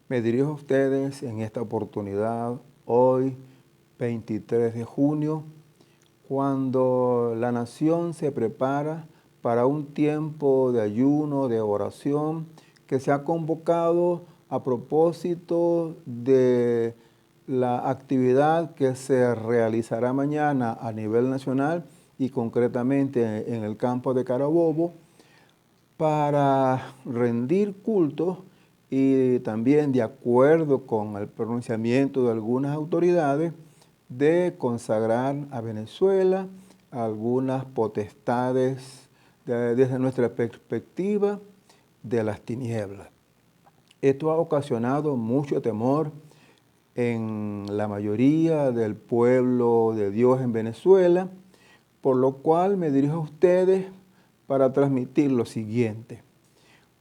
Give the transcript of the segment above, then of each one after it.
Me dirijo a ustedes en esta oportunidad, hoy, 23 de junio, cuando la nación se prepara para un tiempo de ayuno, de oración, que se ha convocado a propósito de la actividad que se realizará mañana a nivel nacional y concretamente en el campo de Carabobo, para rendir culto y también de acuerdo con el pronunciamiento de algunas autoridades de consagrar a Venezuela algunas potestades desde nuestra perspectiva de las tinieblas. Esto ha ocasionado mucho temor en la mayoría del pueblo de Dios en Venezuela, por lo cual me dirijo a ustedes para transmitir lo siguiente.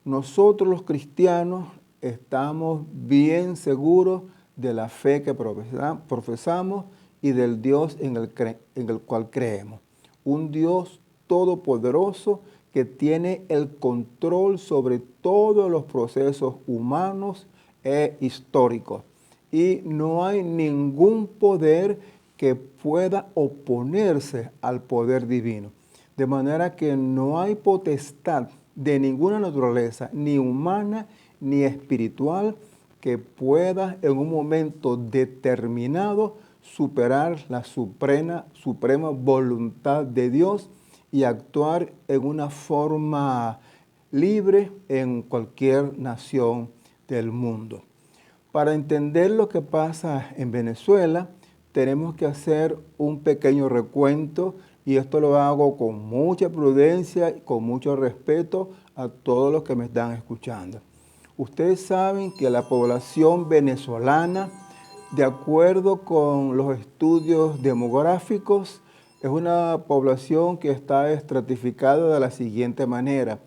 Nosotros los cristianos estamos bien seguros de la fe que profesamos y del Dios en el cual creemos. Un Dios todopoderoso que tiene el control sobre todos los procesos humanos e históricos. Y no hay ningún poder que pueda oponerse al poder divino. De manera que no hay potestad de ninguna naturaleza, ni humana ni espiritual, que pueda en un momento determinado superar la suprema voluntad de Dios y actuar en una forma libre en cualquier nación del mundo. Para entender lo que pasa en Venezuela, tenemos que hacer un pequeño recuento y esto lo hago con mucha prudencia y con mucho respeto a todos los que me están escuchando. Ustedes saben que la población venezolana, de acuerdo con los estudios demográficos, es una población que está estratificada de la siguiente manera.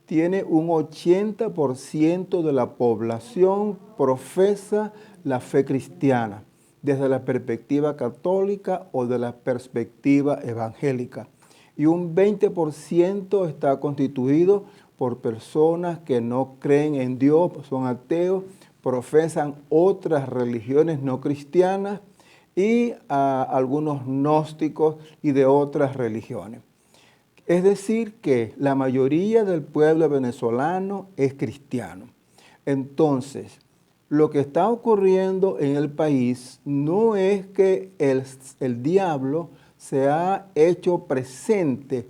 Tiene un 80% de la población profesa la fe cristiana, desde la perspectiva católica o de la perspectiva evangélica. Y un 20% está constituido por personas que no creen en Dios, son ateos, profesan otras religiones no cristianas y algunos gnósticos y de otras religiones. Es decir, que la mayoría del pueblo venezolano es cristiano. Entonces, lo que está ocurriendo en el país no es que el diablo se ha hecho presente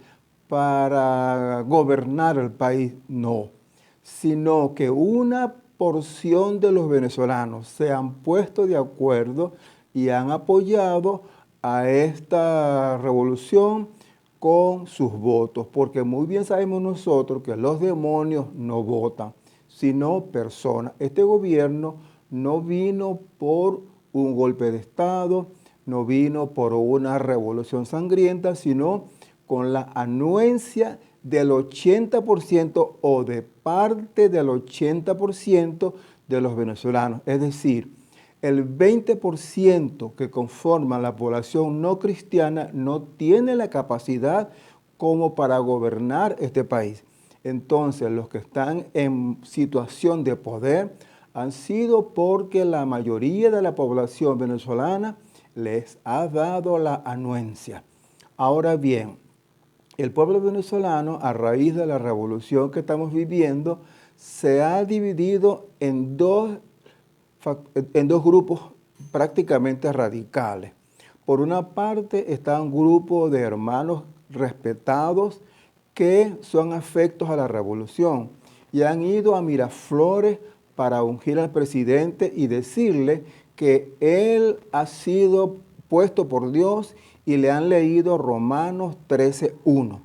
para gobernar el país, no, sino que una porción de los venezolanos se han puesto de acuerdo y han apoyado a esta revolución con sus votos, porque muy bien sabemos nosotros que los demonios no votan, sino personas. Este gobierno no vino por un golpe de Estado, no vino por una revolución sangrienta, sino con la anuencia del 80% o de parte del 80% de los venezolanos. Es decir, el 20% que conforma la población no cristiana no tiene la capacidad como para gobernar este país. Entonces, los que están en situación de poder han sido porque la mayoría de la población venezolana les ha dado la anuencia. Ahora bien, el pueblo venezolano, a raíz de la revolución que estamos viviendo, se ha dividido en dos grupos prácticamente radicales. Por una parte está un grupo de hermanos respetados que son afectos a la revolución y han ido a Miraflores para ungir al presidente y decirle que él ha sido puesto por Dios y le han leído Romanos 13:1,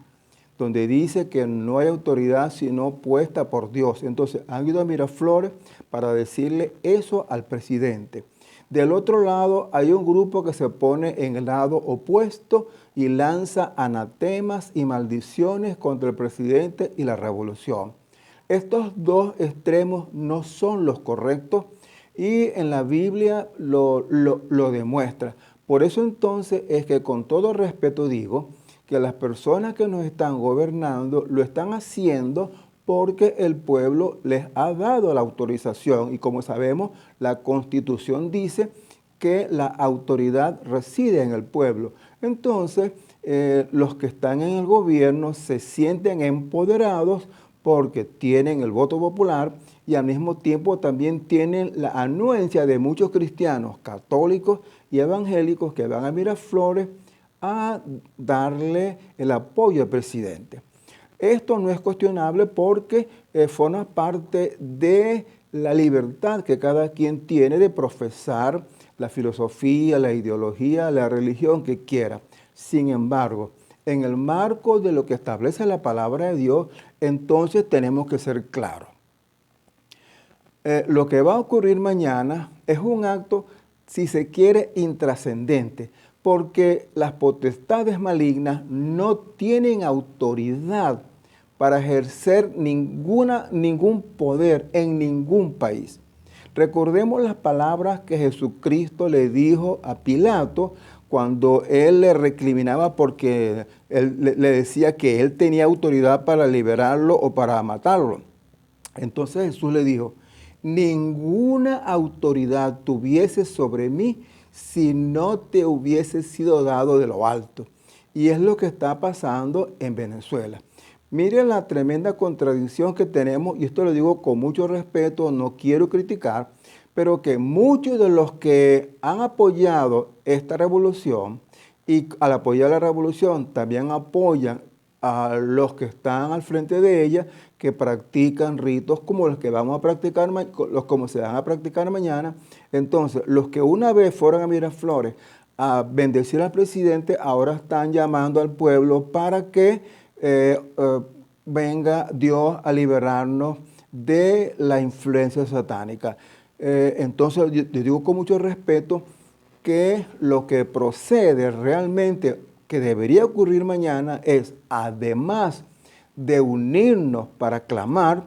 donde dice que no hay autoridad sino puesta por Dios. Entonces han ido a Miraflores para decirle eso al presidente. Del otro lado hay un grupo que se pone en el lado opuesto y lanza anatemas y maldiciones contra el presidente y la revolución. Estos dos extremos no son los correctos y en la Biblia lo demuestra. Por eso entonces es que con todo respeto digo que las personas que nos están gobernando lo están haciendo porque el pueblo les ha dado la autorización. Y como sabemos, la Constitución dice que la autoridad reside en el pueblo. Entonces, los que están en el gobierno se sienten empoderados porque tienen el voto popular y al mismo tiempo también tienen la anuencia de muchos cristianos católicos y evangélicos que van a Miraflores a darle el apoyo al presidente. Esto no es cuestionable porque forma parte de la libertad que cada quien tiene de profesar la filosofía, la ideología, la religión que quiera. Sin embargo, en el marco de lo que establece la palabra de Dios, entonces tenemos que ser claros. Lo que va a ocurrir mañana es un acto, si se quiere, intrascendente, porque las potestades malignas no tienen autoridad para ejercer ningún poder en ningún país. Recordemos las palabras que Jesucristo le dijo a Pilato cuando él le recriminaba porque él le decía que él tenía autoridad para liberarlo o para matarlo. Entonces Jesús le dijo: ninguna autoridad tuviese sobre mí si no te hubiese sido dado de lo alto. Y es lo que está pasando en Venezuela. Miren la tremenda contradicción que tenemos, y esto lo digo con mucho respeto, no quiero criticar, pero que muchos de los que han apoyado esta revolución y al apoyar la revolución también apoyan a los que están al frente de ella, que practican ritos como los que vamos a practicar, como se van a practicar mañana. Entonces, los que una vez fueron a Miraflores a bendecir al presidente, ahora están llamando al pueblo para que venga Dios a liberarnos de la influencia satánica. Entonces, yo digo con mucho respeto que lo que procede realmente que debería ocurrir mañana es, además de unirnos para clamar,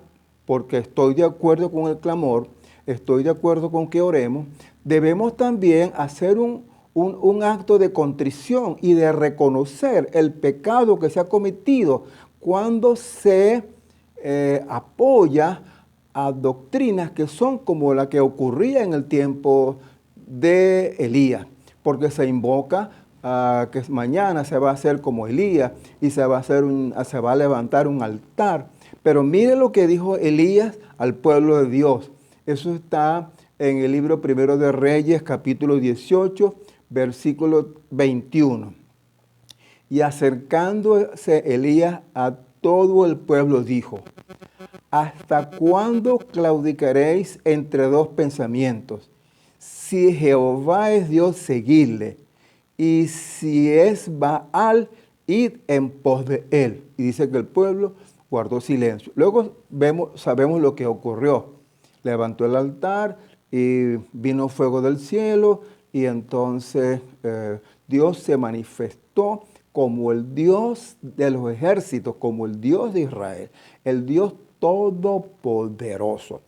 porque estoy de acuerdo con el clamor, estoy de acuerdo con que oremos, debemos también hacer un acto de contrición y de reconocer el pecado que se ha cometido cuando se apoya a doctrinas que son como la que ocurría en el tiempo de Elías, porque se invoca que mañana se va a hacer como Elías y se va a levantar un altar. Pero mire lo que dijo Elías al pueblo de Dios. Eso está en el libro Primero de Reyes, capítulo 18, versículo 21. Y acercándose Elías a todo el pueblo dijo: ¿hasta cuándo claudicaréis entre dos pensamientos? Si Jehová es Dios, seguidle, y si es Baal, id en pos de él. Y dice que el pueblo guardó silencio. Luego sabemos lo que ocurrió. Levantó el altar y vino fuego del cielo, y entonces Dios se manifestó como el Dios de los ejércitos, como el Dios de Israel, el Dios todopoderoso.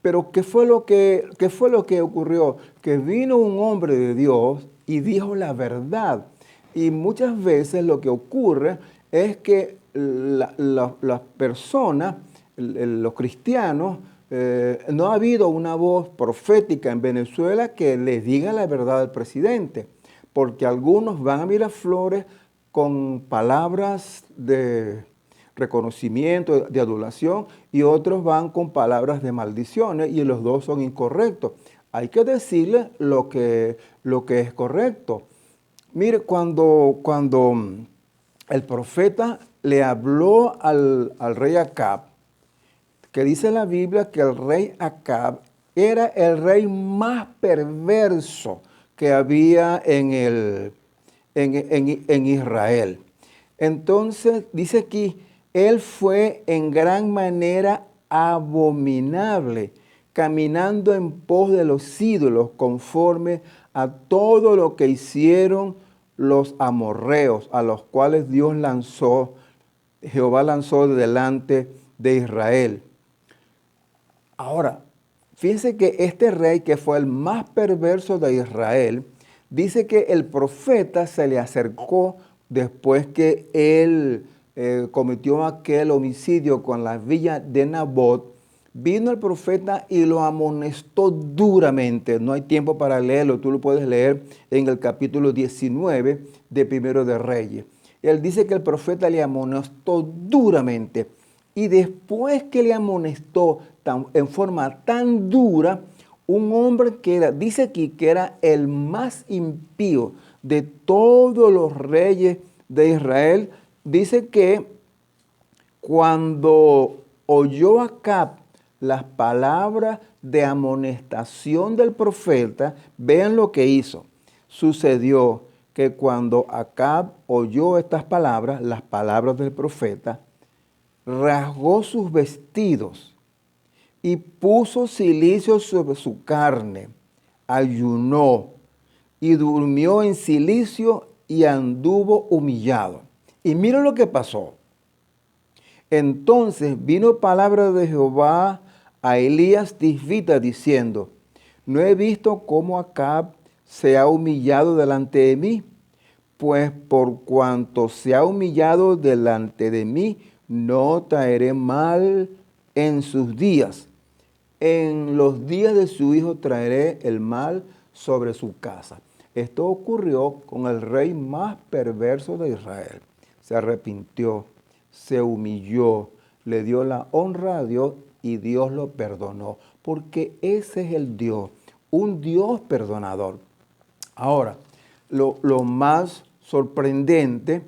Pero ¿qué fue lo que ocurrió? Que vino un hombre de Dios y dijo la verdad. Y muchas veces lo que ocurre es que las personas, los cristianos, no ha habido una voz profética en Venezuela que les diga la verdad al presidente, porque algunos van a Miraflores con palabras de reconocimiento, de adulación, y otros van con palabras de maldiciones, y los dos son incorrectos. Hay que decirle lo que es correcto. Mire, cuando el profeta le habló al rey Acab, que dice la Biblia que el rey Acab era el rey más perverso que había en Israel. Entonces, dice aquí, él fue en gran manera abominable, caminando en pos de los ídolos, conforme a todo lo que hicieron los amorreos, a los cuales Jehová lanzó delante de Israel. Ahora, fíjense que este rey, que fue el más perverso de Israel, dice que el profeta se le acercó después que él cometió aquel homicidio con la villa de Nabot, vino el profeta y lo amonestó duramente. No hay tiempo para leerlo, tú lo puedes leer en el capítulo 19 de Primero de Reyes. Él dice que el profeta le amonestó duramente. Y después que le amonestó en forma tan dura, un hombre que era, dice aquí que era el más impío de todos los reyes de Israel, dice que cuando oyó Acab las palabras de amonestación del profeta, vean lo que hizo. Sucedió que cuando Acab oyó estas palabras, las palabras del profeta, rasgó sus vestidos y puso cilicio sobre su carne, ayunó y durmió en cilicio y anduvo humillado. Y mira lo que pasó. Entonces vino palabra de Jehová a Elías Tisbita diciendo, no he visto cómo Acab se ha humillado delante de mí, pues por cuanto se ha humillado delante de mí, no traeré mal en sus días. En los días de su hijo traeré el mal sobre su casa. Esto ocurrió con el rey más perverso de Israel. Se arrepintió, se humilló, le dio la honra a Dios y Dios lo perdonó, porque ese es el Dios, un Dios perdonador. Ahora, lo más sorprendente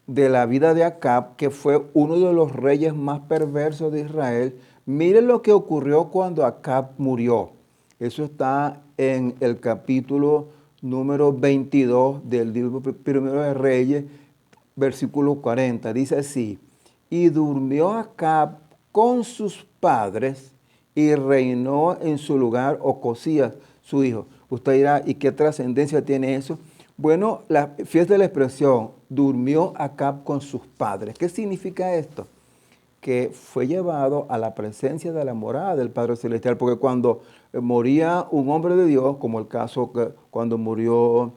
de la vida de Acab, que fue uno de los reyes más perversos de Israel, miren lo que ocurrió cuando Acab murió. Eso está en el capítulo número 22 del libro Primero de Reyes, versículo 40. Dice así, y durmió Acab con sus padres y reinó en su lugar Ocosías, su hijo. Usted dirá, ¿y qué trascendencia tiene eso? Bueno, fíjate la expresión, durmió Acab con sus padres. ¿Qué significa esto? Que fue llevado a la presencia de la morada del Padre Celestial, porque cuando moría un hombre de Dios, como el caso que cuando murió,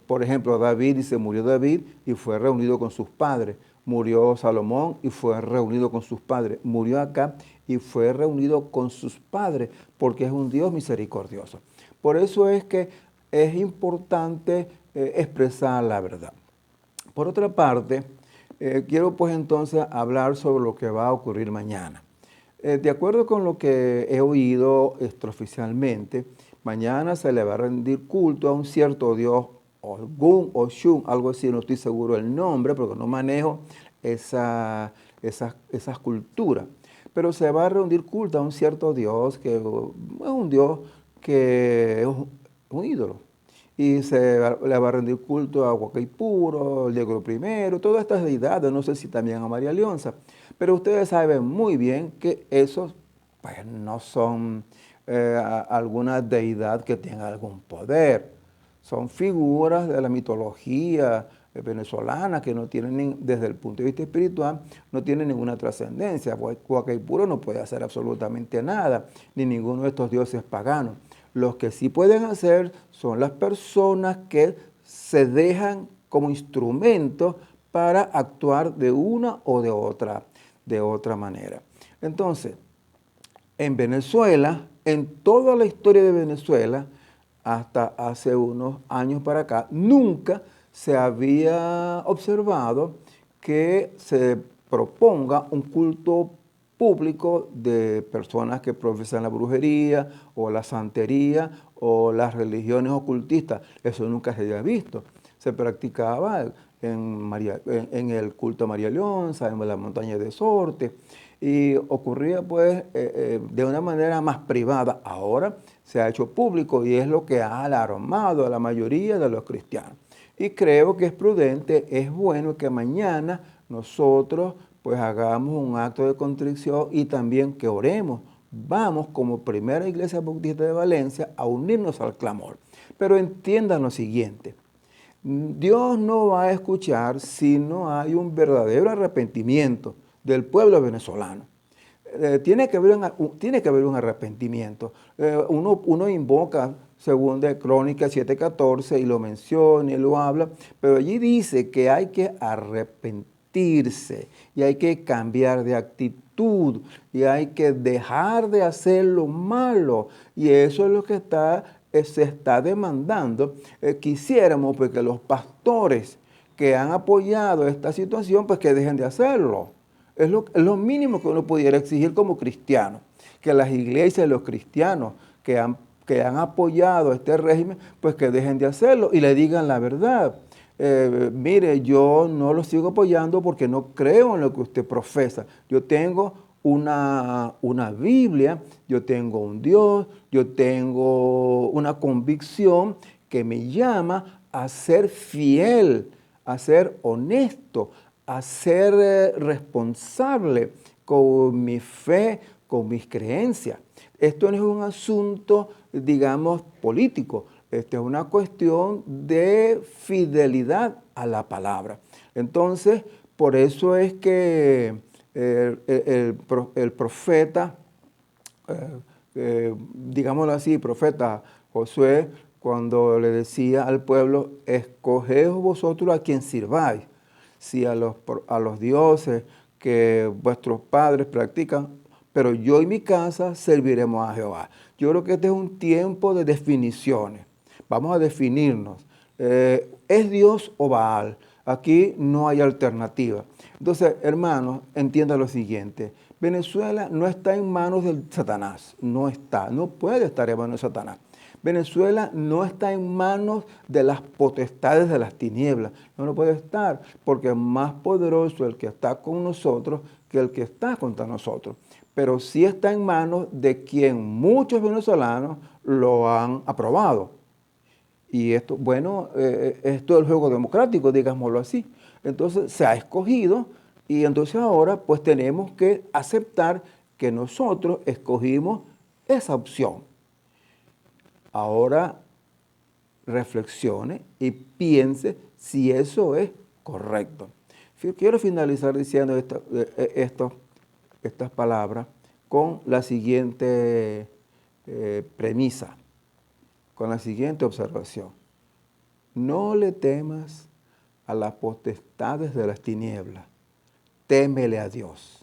por ejemplo, David, y se murió David y fue reunido con sus padres, murió Salomón y fue reunido con sus padres, murió Acab y fue reunido con sus padres, porque es un Dios misericordioso. Por eso es que es importante expresar la verdad. Por otra parte, quiero pues entonces hablar sobre lo que va a ocurrir mañana. De acuerdo con lo que he oído extraoficialmente, mañana se le va a rendir culto a un cierto dios, Ogun o Shun, algo así, no estoy seguro del nombre porque no manejo esas culturas. Pero se va a rendir culto a un cierto dios que es un dios que es un ídolo. Y le va a rendir culto a Huacaipuro, el Diego I, todas estas deidades, no sé si también a María Leonza, pero ustedes saben muy bien que esos pues, no son alguna deidad que tenga algún poder, son figuras de la mitología venezolana que no tienen, desde el punto de vista espiritual, no tienen ninguna trascendencia. Huacaipuro no puede hacer absolutamente nada, ni ninguno de estos dioses paganos. Los que sí pueden hacer son las personas que se dejan como instrumentos para actuar de una o de otra manera. Entonces, en Venezuela, en toda la historia de Venezuela, hasta hace unos años para acá, nunca se había observado que se proponga un culto público de personas que profesan la brujería o la santería o las religiones ocultistas. Eso nunca se había visto. Se practicaba en el culto a María Leonza, en la montaña de Sorte, y ocurría pues de una manera más privada. Ahora se ha hecho público y es lo que ha alarmado a la mayoría de los cristianos. Y creo que es prudente, es bueno que mañana nosotros pues hagamos un acto de contrición y también que oremos. Vamos como Primera Iglesia Bautista de Valencia a unirnos al clamor. Pero entiendan lo siguiente, Dios no va a escuchar si no hay un verdadero arrepentimiento del pueblo venezolano. Tiene que haber un arrepentimiento. Uno invoca, según de Crónicas 7:14, y lo menciona y lo habla, pero allí dice que hay que arrepentirse arrepentirse y hay que cambiar de actitud y hay que dejar de hacer lo malo. Y eso es lo que se está demandando. Quisiéramos pues, que los pastores que han apoyado esta situación, pues que dejen de hacerlo. Es lo mínimo que uno pudiera exigir como cristiano, que las iglesias y los cristianos que han apoyado este régimen, pues que dejen de hacerlo y le digan la verdad. Mire, yo no lo sigo apoyando porque no creo en lo que usted profesa. Yo tengo una Biblia, yo tengo un Dios, yo tengo una convicción que me llama a ser fiel, a ser honesto, a ser responsable con mi fe, con mis creencias. Esto no es un asunto, digamos, político. Esto es una cuestión de fidelidad a la palabra. Entonces, por eso es que el profeta, digámoslo así, profeta Josué, cuando le decía al pueblo, escoged vosotros a quien sirváis, si a los dioses que vuestros padres practican, pero yo y mi casa serviremos a Jehová. Yo creo que este es un tiempo de definiciones. Vamos a definirnos. ¿Es Dios o Baal? Aquí no hay alternativa. Entonces, hermanos, entiendan lo siguiente. Venezuela no está en manos de Satanás. No puede estar en manos de Satanás. Venezuela no está en manos de las potestades de las tinieblas. No lo puede estar, porque es más poderoso el que está con nosotros que el que está contra nosotros. Pero sí está en manos de quien muchos venezolanos lo han aprobado. Y esto, bueno, esto es el juego democrático, digámoslo así. Entonces se ha escogido y entonces ahora pues tenemos que aceptar que nosotros escogimos esa opción. Ahora reflexione y piense si eso es correcto. Quiero finalizar diciendo estas palabras con la siguiente premisa, con la siguiente observación. No le temas a las potestades de las tinieblas, témele a Dios.